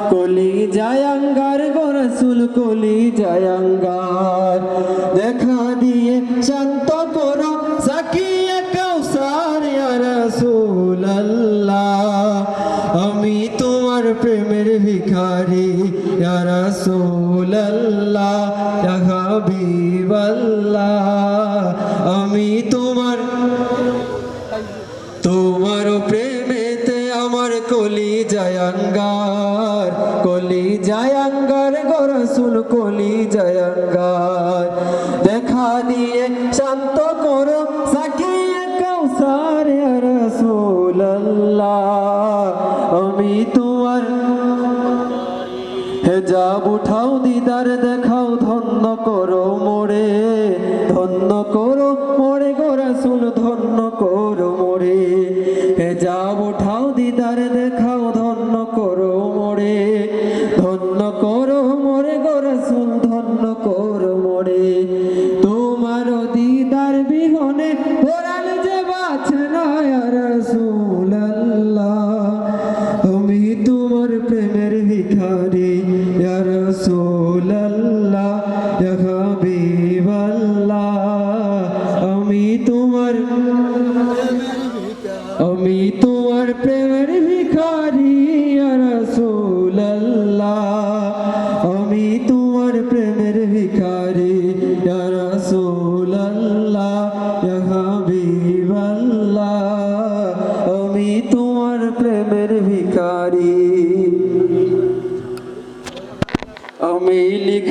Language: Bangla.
কলি জায়ঙ্গার গো রাসূল কলি জায়ঙ্গার দেখা দিয়ে শান্ত করো সাকিয়ে কাউসার ইয়া রাসূলুল্লাহ আমি তোমার প্রেমের ভিখারি ইয়া রাসূলুল্লাহ ইয়া হাবিবাল্লাহ আমি তোমার প্রেমেতে আমার কলি জায়ঙ্গার গো রাসূল কলি জায়ঙ্গার দেখা দিয়ে শান্ত করো সাকিয়ে কাউসার ইয়া রাসূলুল্লাহ আমি তোমার হেজাব উঠাও দিদার দেখাও ধন্য করো মোরে গো রাসূল ধন্য করো মোরে হেজাব উঠাও দিদার দেখাও ধন্য করো মোরে গো রাসূল ধন্য করো মোরে তোমার দিদার বিহনে পরাণ যে বাঁচে না ইয়া রাসূলুল্লাহ আমি তোমার প্রেমের ভিখারি ইয়া রাসূলুল্লাহ ইয়া হাবিবাল্লাহ আমি তোমার প্রেমের ভিখারি ইয়া রাসূলুল্লাহ আমি তোমার প্রেমের ভিখারি ইয়া রাসূলুল্লাহ ইয়া হাবিবাল্লাহ আমি তোমার প্রেমের ভিখারি আমি লিখ